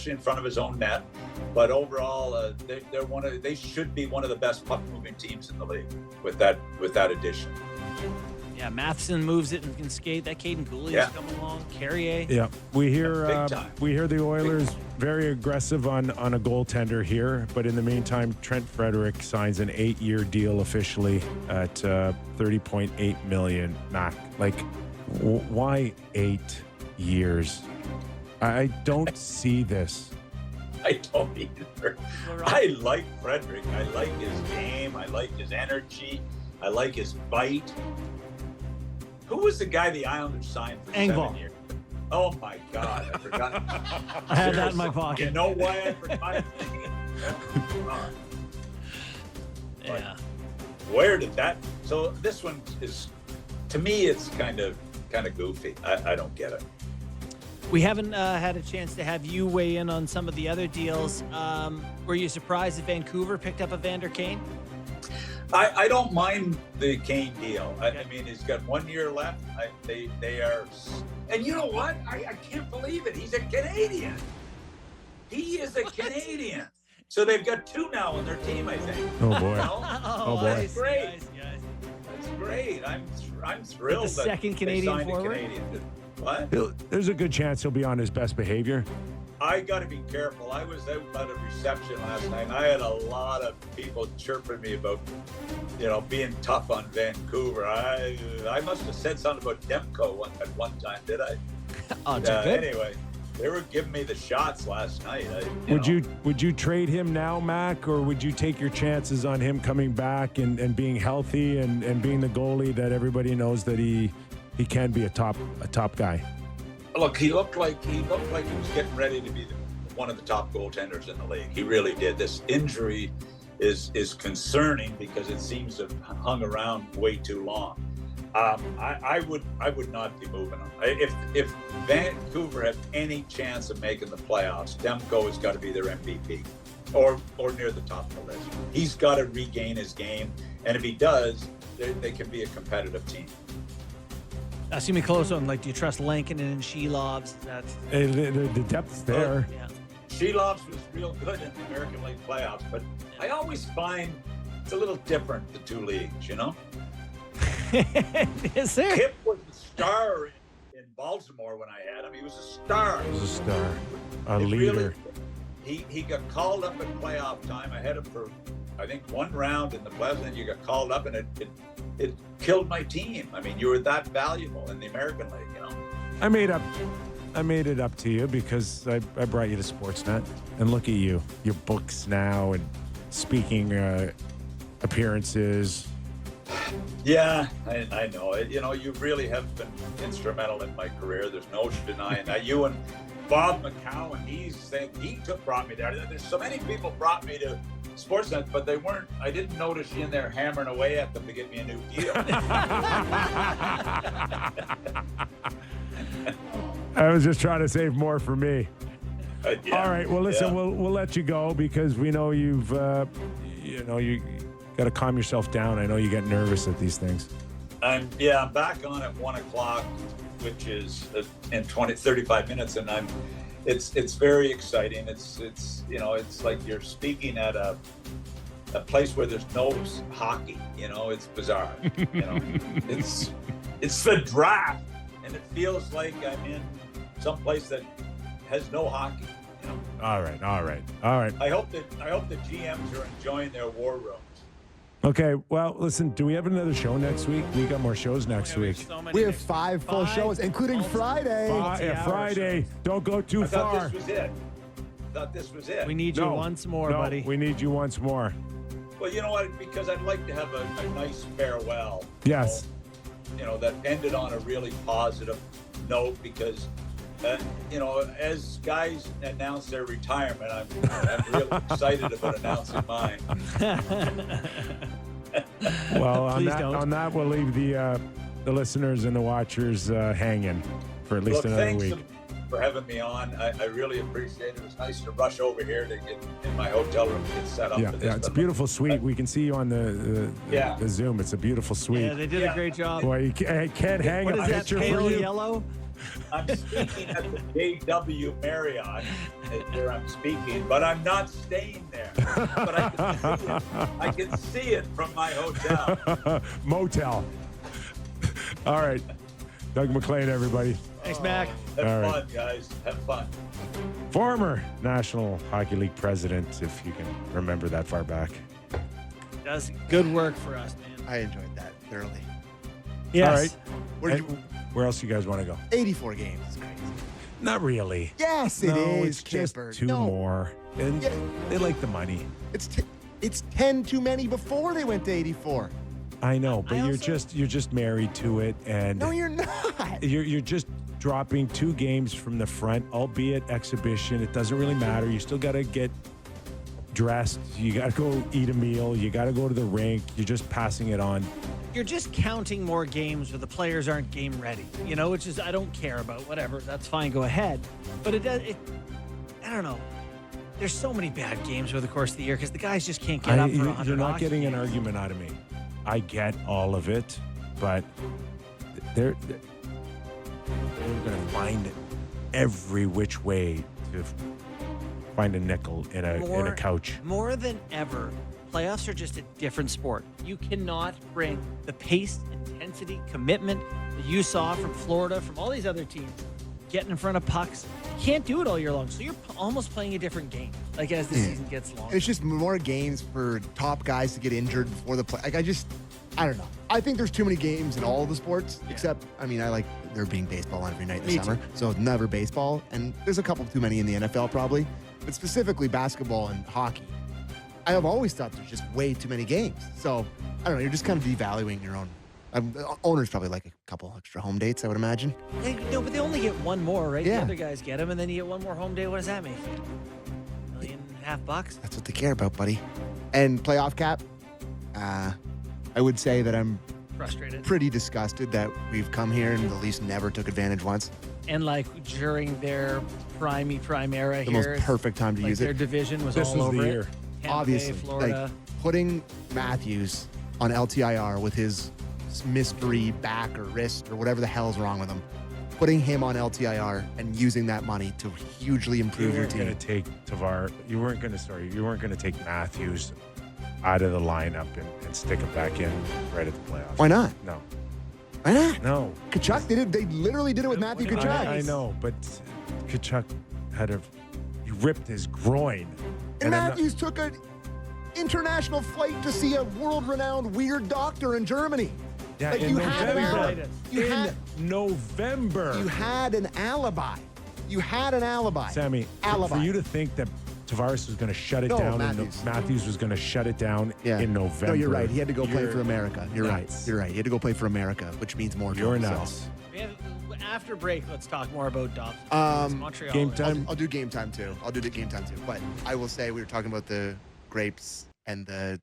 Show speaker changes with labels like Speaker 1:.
Speaker 1: especially in front of his own net. But overall, they should be one of the best puck-moving teams in the league with that addition.
Speaker 2: Yeah, Matheson moves it and can skate. That Caden Cooley's coming along. Carrier.
Speaker 3: Yeah, we hear the Oilers very aggressive on a goaltender here, but in the meantime, Trent Frederick signs an 8-year deal officially at $30.8 million. Mac, like, why 8 years? I don't see this.
Speaker 1: I don't either. I like Frederick. I like his game. I like his energy. I like his bite. Who was the guy the Islanders signed for
Speaker 2: Engvall.
Speaker 1: 7 years? Oh my God, I forgot.
Speaker 2: I had that in my pocket.
Speaker 1: You know why I forgot?
Speaker 2: Yeah.
Speaker 1: Where did that? So this one is, to me, it's kind of goofy. I don't get it.
Speaker 2: We haven't had a chance to have you weigh in on some of the other deals. Were you surprised that Vancouver picked up Evander Kane?
Speaker 1: I don't mind the Kane deal. I mean, he's got 1 year left. They are, and you know what? I can't believe it. He's a Canadian. He is a Canadian. So they've got 2 now on their team, I think.
Speaker 3: Oh boy!
Speaker 2: Oh
Speaker 3: boy!
Speaker 1: That's great.
Speaker 2: Guys.
Speaker 1: That's great. I'm thrilled.
Speaker 2: The second
Speaker 1: that
Speaker 2: Canadian
Speaker 1: they signed
Speaker 2: forward?
Speaker 1: a Canadian. What?
Speaker 3: There's a good chance he'll be on his best behavior.
Speaker 1: I got to be careful. I was out at a reception last night, and I had a lot of people chirping me about, being tough on Vancouver. I must have said something about Demko at one time, did I? Anyway, they were giving me the shots last night.
Speaker 3: Would you trade him now, Mac, or would you take your chances on him coming back and being healthy and being the goalie that everybody knows that he can be a top guy?
Speaker 1: Look, he looked like he was getting ready to be one of the top goaltenders in the league. He really did. This injury is concerning because it seems to have hung around way too long. I would not be moving him. If Vancouver has any chance of making the playoffs, Demko has got to be their MVP or near the top of the list. He's got to regain his game, and if he does, they can be a competitive team.
Speaker 2: Ask me close on, do you trust Lankinen and Shelovs?
Speaker 3: The depth's there.
Speaker 2: Yeah.
Speaker 1: Shelovs was real good in the American League playoffs, but I always find it's a little different, the 2 leagues,
Speaker 2: Is there?
Speaker 1: Kip was a star in Baltimore when I had him. He was a star.
Speaker 3: He was a star. A leader.
Speaker 1: Really, he got called up in playoff time. I had him for, I think, 1 round in the playoffs, and then you got called up, and it killed my team. I mean, you were that valuable in the American League,
Speaker 3: I made it up to you because I brought you to Sportsnet, and look at you, your books now and speaking appearances.
Speaker 1: Yeah, I know. You really have been instrumental in my career. There's no denying that. You and Bob McCowan, he brought me there. There's so many people brought me to Sportsnet, but they weren't. I didn't notice you in there hammering away at them to get me a new deal.
Speaker 3: I was just trying to save more for me.
Speaker 1: Yeah,
Speaker 3: all right. Well, listen, we'll let you go because we know you got to calm yourself down. I know you get nervous at these things.
Speaker 1: I'm back on at 1:00, which is in 35 minutes, and it's very exciting. It's like you're speaking at a place where there's no hockey. It's bizarre. It's the draft, and it feels like I'm in some place that has no hockey.
Speaker 3: All right.
Speaker 1: I hope the GMs are enjoying their war rooms.
Speaker 3: Okay, well, listen, do we have another show next week? We got more shows next week.
Speaker 4: We have 5 full shows, including Friday.
Speaker 3: Friday. Don't go too
Speaker 1: I
Speaker 3: far.
Speaker 1: thought this was it.
Speaker 2: We need you once more, buddy.
Speaker 3: We need you once more.
Speaker 1: Well, you know what? Because I'd like to have a nice farewell.
Speaker 3: Yes.
Speaker 1: That ended on a really positive note because, as guys announce their retirement, I'm really excited about announcing mine.
Speaker 3: Well, on that, we'll leave the listeners and the watchers hanging for at least another week.
Speaker 1: Thanks for having me on. I really appreciate it. It was nice to rush over here to get in my hotel room to get set up.
Speaker 3: Yeah,
Speaker 1: for this.
Speaker 3: it's a beautiful suite. We can see you on the Zoom. It's a beautiful suite.
Speaker 2: Yeah, they did a great job.
Speaker 3: Boy, I can't hang
Speaker 2: What
Speaker 3: a
Speaker 2: is that,
Speaker 3: picture
Speaker 2: pale
Speaker 3: for you.
Speaker 2: yellow?
Speaker 1: I'm speaking at the JW Marriott, where I'm speaking, but I'm not staying there. But I can see it from my hotel.
Speaker 3: Motel. All right. Doug McLean, everybody.
Speaker 2: Thanks, Mac.
Speaker 1: Have
Speaker 3: All right.
Speaker 1: fun, guys. Have fun.
Speaker 3: Former National Hockey League president, if you can remember that far back.
Speaker 2: Does good work for us, man.
Speaker 5: I enjoyed that thoroughly.
Speaker 2: Yes.
Speaker 3: All right.
Speaker 5: Where,
Speaker 3: And where else you guys want to go?
Speaker 5: 84 games is crazy.
Speaker 3: Not really.
Speaker 4: Yes, it
Speaker 3: No,
Speaker 4: is.
Speaker 3: it's just
Speaker 4: Chipper.
Speaker 3: two
Speaker 4: No,
Speaker 3: more. And
Speaker 5: Yeah.
Speaker 3: they like the money.
Speaker 5: It's 10 too many before they went to 84.
Speaker 3: I know, but
Speaker 2: I
Speaker 3: you're
Speaker 2: also-
Speaker 3: just married to it, and
Speaker 5: No, you're not.
Speaker 3: you're just dropping 2 games from the front, albeit exhibition. It doesn't really matter. You still got to get dressed. You got to go eat a meal. You got to go to the rink. You're just passing it on.
Speaker 2: You're just counting more games where the players aren't game ready. You know, which is I don't care about. Whatever, that's fine. Go ahead. But it does. I don't know. There's so many bad games over the course of the year because the guys just can't get up for 100.
Speaker 3: You're not
Speaker 2: hockey
Speaker 3: getting an
Speaker 2: games.
Speaker 3: argument out of me. I get all of it, but they're going to find every which way to find a nickel in a couch.
Speaker 2: More than ever, playoffs are just a different sport. You cannot bring the pace, intensity, commitment that you saw from Florida, from all these other teams, getting in front of pucks. You can't do it all year long. So you're almost playing a different game, like as the season gets longer.
Speaker 5: It's just more games for top guys to get injured before the play. Like, I don't know. I think there's too many games in all the sports, except, I mean, I like there being baseball on every night in the
Speaker 2: Me
Speaker 5: summer.
Speaker 2: too.
Speaker 5: So never baseball. And there's a couple too many in the NFL probably, but specifically basketball and hockey. I have always thought there's just way too many games. So I don't know. You're just kind of devaluing your own. Owners probably like a couple extra home dates, I would imagine.
Speaker 2: No, but they only get one more, right?
Speaker 5: Yeah.
Speaker 2: The other guys get them, and then you get one more home day. What does that make? $1.5 million?
Speaker 5: That's what they care about, buddy. And playoff cap, I would say that I'm
Speaker 2: Frustrated.
Speaker 5: pretty disgusted that we've come here and the Leafs never took advantage once.
Speaker 2: And like during their prime era
Speaker 5: The
Speaker 2: here,
Speaker 5: most perfect time to
Speaker 2: like
Speaker 5: use
Speaker 2: their
Speaker 5: it.
Speaker 2: division was
Speaker 3: This
Speaker 2: all
Speaker 3: was
Speaker 2: over
Speaker 3: the
Speaker 2: it.
Speaker 3: year.
Speaker 2: Tampa Bay,
Speaker 5: Obviously,
Speaker 2: Florida.
Speaker 5: like putting Matthews on LTIR with his mystery back or wrist or whatever the hell's wrong with him. Putting him on LTIR and using that money to hugely
Speaker 3: You
Speaker 5: improve your
Speaker 3: weren't going
Speaker 5: team.
Speaker 3: to take You weren't going to take Matthews out of the lineup and stick him back in right at the playoffs.
Speaker 5: Why not?
Speaker 3: No.
Speaker 5: Why not?
Speaker 3: No.
Speaker 5: Kachuk did it. They literally did it with Matthew
Speaker 2: What about
Speaker 5: Kachuk.
Speaker 3: I know, but Kachuk he ripped his groin.
Speaker 5: And
Speaker 3: I'm not-
Speaker 5: Matthews took an international flight to see a world-renowned weird doctor in Germany.
Speaker 3: Yeah,
Speaker 5: Like,
Speaker 3: in
Speaker 5: you had an
Speaker 3: November.
Speaker 5: alibi. You
Speaker 3: in
Speaker 5: had-
Speaker 3: November.
Speaker 5: You had an alibi. You had an alibi.
Speaker 3: Sammy,
Speaker 5: alibi.
Speaker 3: for you to think that Tavares was going to shut it
Speaker 5: No,
Speaker 3: down
Speaker 5: Matthews.
Speaker 3: and Matthews was going to shut it down in November.
Speaker 5: No, you're right. He had to go play
Speaker 3: You're
Speaker 5: for America. You're right.
Speaker 3: nuts.
Speaker 5: You're right. He had to go play for America, which means more. to
Speaker 3: You're
Speaker 5: him, so.
Speaker 3: nuts.
Speaker 2: We have, after break, let's talk more about Dobson. Montreal.
Speaker 3: game time.
Speaker 5: I'll do game time too. I'll do the game time too. But I will say we were talking about the grapes and the